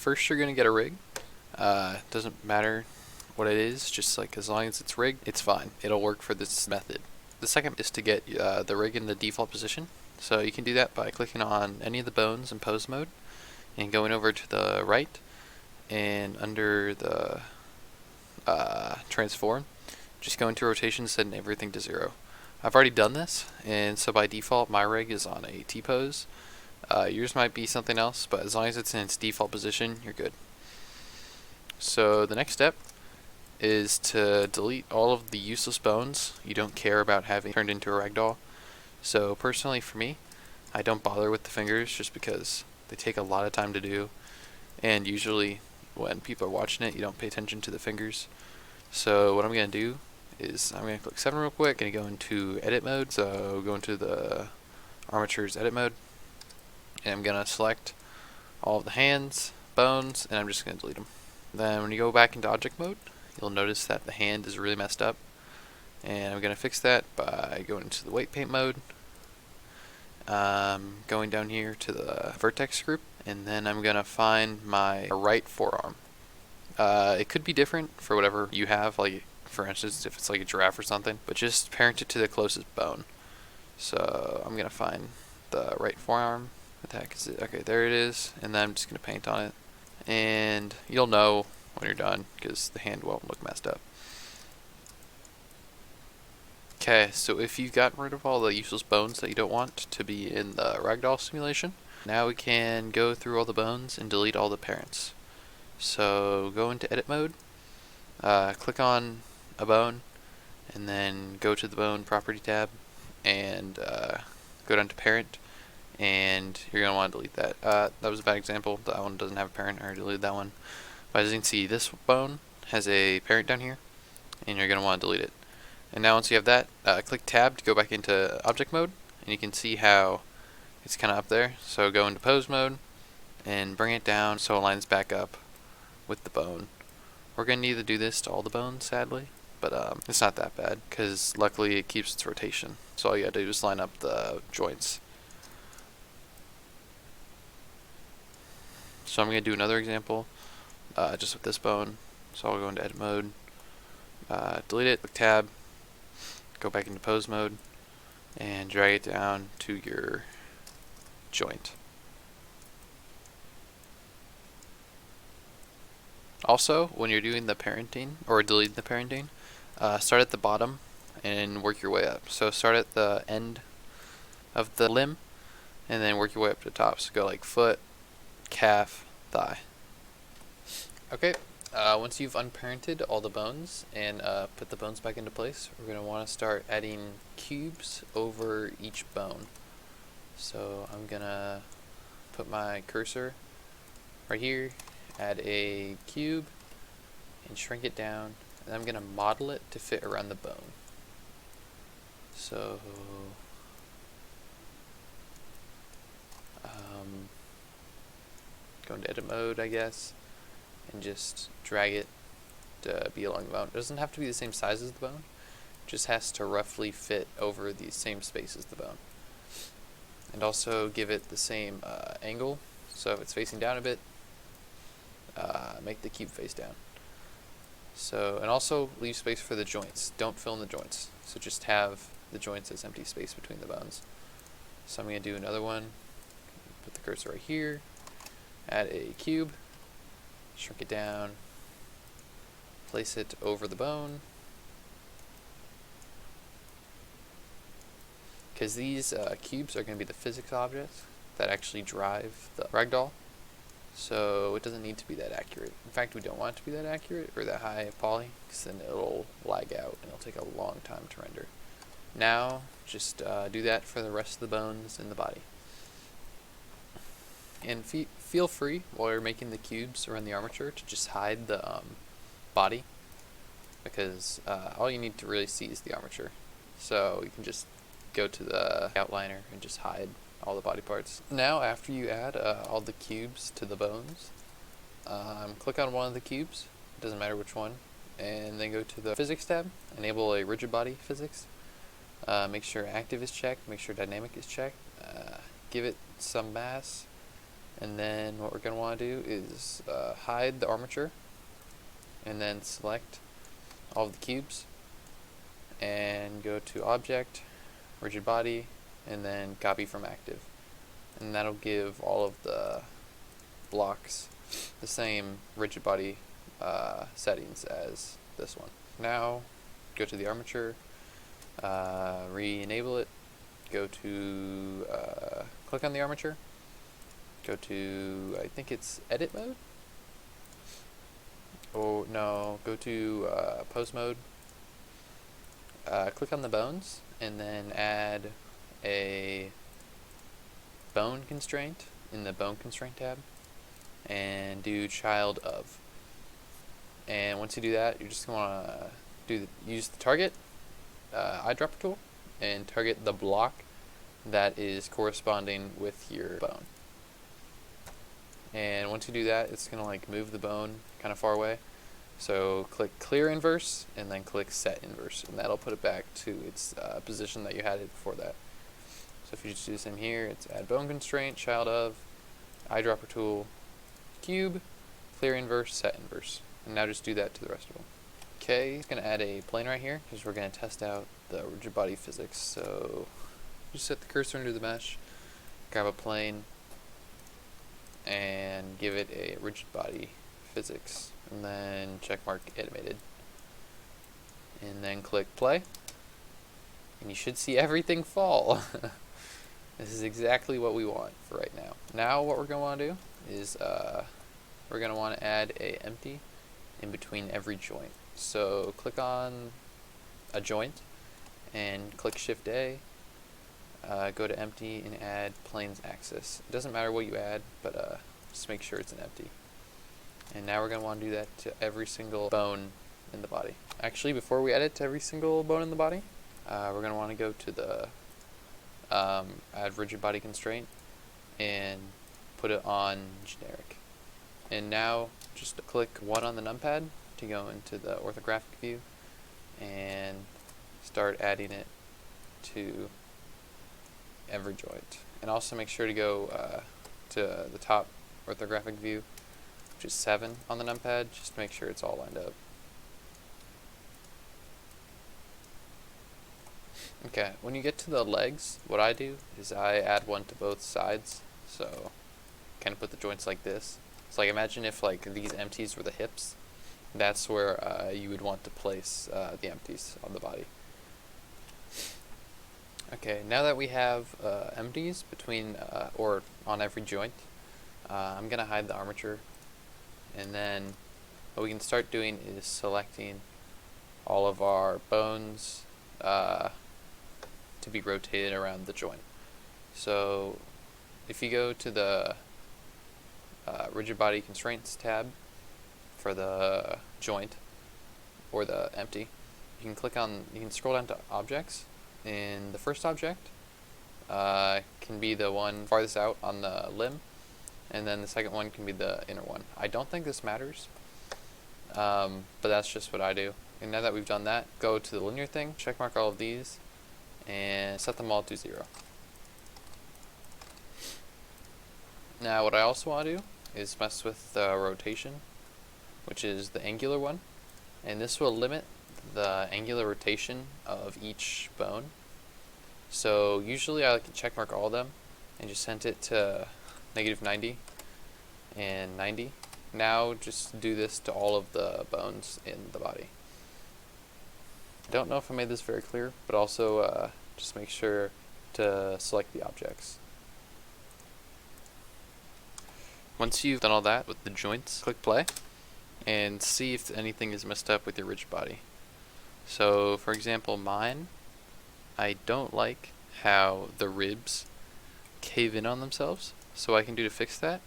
first you're going to get a rig. Doesn't matter what it is, just like as long as it's rigged, it's fine. It'll work for this method. The second is to get the rig in the default position. So you can do that by clicking on any of the bones in pose mode and going over to the right and under the transform, just go into rotation, setting everything to 0. I've already done this, and so by default my rig is on a T-pose. Yours might be something else, but as long as it's in its default position, you're good. So the next step is to delete all of the useless bones you don't care about having turned into a ragdoll. So personally for me, I don't bother with the fingers just because they take a lot of time to do, and usually when people are watching it you don't pay attention to the fingers. So what I'm going to do is I'm going to click 7 real quick and go into edit mode. So go into the armature's edit mode, and I'm going to select all of the hands, bones, and I'm just going to delete them. Then when you go back into object mode, you'll notice that the hand is really messed up, and I'm going to fix that by going into the weight paint mode, going down here to the vertex group, and then I'm going to find my right forearm. It could be different for whatever you have, like for instance if it's like a giraffe or something, but just parent it to the closest bone. So I'm going to find the right forearm. What the heck is it? Okay, there it is, and then I'm just going to paint on it, and you'll know when you're done because the hand won't look messed up. Okay, so if you've gotten rid of all the useless bones that you don't want to be in the ragdoll simulation, now we can go through all the bones and delete all the parents. So go into edit mode, click on a bone, and then go to the bone property tab and go down to parent, and you're going to want to delete that. That was a bad example. That one doesn't have a parent. I already deleted that one. But as you can see, this bone has a parent down here, and you're going to want to delete it. And now once you have that, click tab to go back into object mode, and you can see how it's kind of up there. So go into pose mode and bring it down so it lines back up with the bone. We're going to need to do this to all the bones, sadly, but it's not that bad because luckily it keeps its rotation. So all you gotta do is line up the joints. So I'm going to do another example just with this bone. So I'll go into edit mode, delete it, click tab, go back into pose mode, and drag it down to your joint. Also, when you're doing the parenting or deleting the parenting, start at the bottom and work your way up. So start at the end of the limb and then work your way up to the top. So go like foot, calf, thigh. Okay, once you've unparented all the bones and put the bones back into place, we're going to want to start adding cubes over each bone. So I'm going to put my cursor right here, add a cube, and shrink it down, and I'm going to model it to fit around the bone. So go into edit mode, I guess, and just drag it to be along the bone. It doesn't have to be the same size as the bone, it just has to roughly fit over the same space as the bone. And also give it the same angle, so if it's facing down a bit, make the cube face down. So, and also leave space for the joints. Don't fill in the joints. So just have the joints as empty space between the bones. So I'm going to do another one. Put the cursor right here. Add a cube. Shrink it down. Place it over the bone. Because these cubes are going to be the physics objects that actually drive the ragdoll. So it doesn't need to be that accurate. In fact, we don't want it to be that accurate or that high of poly, because then it'll lag out and it'll take a long time to render. Now, just do that for the rest of the bones in the body. And feel free, while you're making the cubes around the armature, to just hide the body, because all you need to really see is the armature. So you can just go to the outliner and just hide all the body parts. Now, after you add all the cubes to the bones, click on one of the cubes, it doesn't matter which one, and then go to the physics tab, enable a rigid body physics, make sure active is checked, make sure dynamic is checked, give it some mass, And then what we're going to want to do is hide the armature, and then select all of the cubes, and go to Object, Rigid Body, and then Copy from Active. And that'll give all of the blocks the same rigid body settings as this one. Now, go to the armature, re-enable it, go to, click on the armature, go to, I think it's edit mode? Oh, no, go to pose mode, click on the bones, and then add a bone constraint in the bone constraint tab, and do child of. And once you do that, you're just going to use the target eyedropper tool and target the block that is corresponding with your bone. And once you do that, it's going to like move the bone kind of far away. So click clear inverse and then click set inverse, and that'll put it back to its position that you had it before that. So if you just do the same here, it's add bone constraint, child of, eyedropper tool, cube, clear inverse, set inverse. And now just do that to the rest of them. Okay, it's going to add a plane right here because we're going to test out the rigid body physics. So just set the cursor into the mesh, grab a plane, and give it a rigid body physics, and then checkmark animated. And then click play, and you should see everything fall. This is exactly what we want for right now. Now what we're going to want to do is we're going to want to add a empty in between every joint. So click on a joint and click Shift A, go to empty and add planes axis. It doesn't matter what you add, but just make sure it's an empty. And now we're going to want to do that to every single bone in the body. Actually, before we add it to every single bone in the body, we're going to want to go to the add rigid body constraint and put it on generic. And now just click 1 on the numpad to go into the orthographic view and start adding it to every joint. And also make sure to go to the top orthographic view, which is 7 on the numpad, just to make sure it's all lined up. Okay, when you get to the legs, what I do is I add one to both sides, so kind of put the joints like this. So like imagine if like these empties were the hips, that's where you would want to place the empties on the body. Okay, now that we have empties between or on every joint, I'm going to hide the armature, and then what we can start doing is selecting all of our bones to be rotated around the joint. So if you go to the rigid body constraints tab for the joint or the empty, you can scroll down to objects, and the first object can be the one farthest out on the limb, and then the second one can be the inner one. I don't think this matters, but that's just what I do. And now that we've done that, go to the linear thing, checkmark all of these, and set them all to 0. Now what I also want to do is mess with the rotation, which is the angular one, and this will limit the angular rotation of each bone. So usually I like to checkmark all of them and just set it to -90 and 90. Now just do this to all of the bones in the body. I don't know if I made this very clear, but also just make sure to select the objects. Once you've done all that with the joints, click play and see if anything is messed up with your rigid body. So for example, mine, I don't like how the ribs cave in on themselves. So what I can do to fix that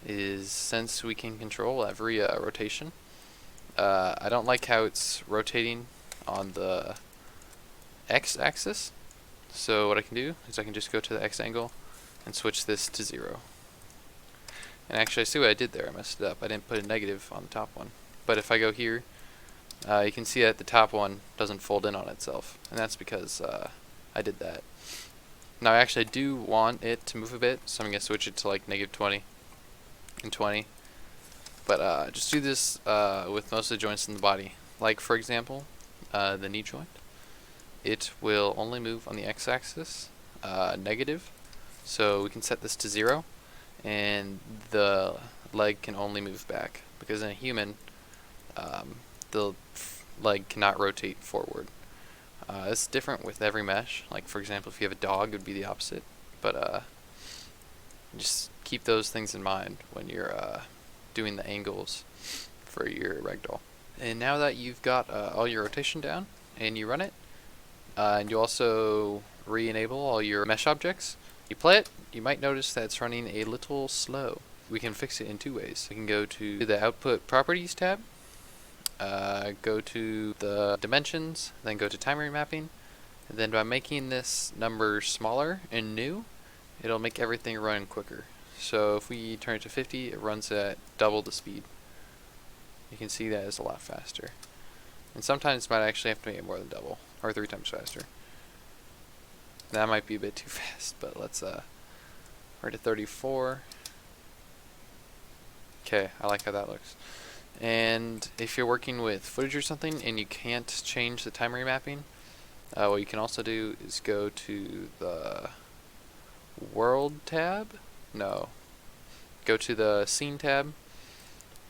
is, since we can control every rotation, I don't like how it's rotating on the x-axis. So what I can do is I can just go to the x angle and switch this to 0. And actually I see what I did there, I messed it up. I didn't put a negative on the top one. But if I go here, you can see that the top one doesn't fold in on itself, and that's because I did that. Now actually I do want it to move a bit, so I'm going to switch it to like -20, and 20. But just do this with most of the joints in the body. Like, for example, the knee joint. It will only move on the x-axis, negative. So we can set this to 0, and the leg can only move back. Because in a human, the leg cannot rotate forward. It's different with every mesh. Like, for example, if you have a dog, it would be the opposite. But just keep those things in mind when you're doing the angles for your ragdoll. And now that you've got all your rotation down and you run it, and you also re-enable all your mesh objects, you play it, you might notice that it's running a little slow. We can fix it in 2 ways. We can go to the Output Properties tab, go to the Dimensions, then go to Time Remapping, and then by making this number smaller and new, it'll make everything run quicker. So if we turn it to 50, it runs at double the speed. You can see that it's a lot faster. And sometimes it might actually have to make it more than double, or 3 times faster. That might be a bit too fast, but let's we're at 34. Okay, I like how that looks. And if you're working with footage or something and you can't change the time remapping, what you can also do is go to the World tab. No. Go to the Scene tab,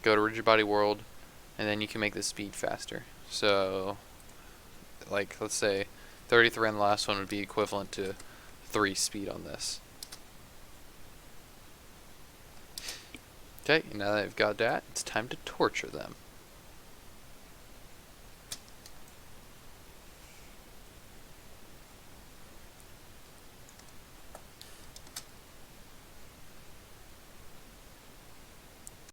go to Rigid Body World, and then you can make the speed faster. So, like, let's say 33 on the last one would be equivalent to 3 speed on this. Okay, now that I've got that, it's time to torture them.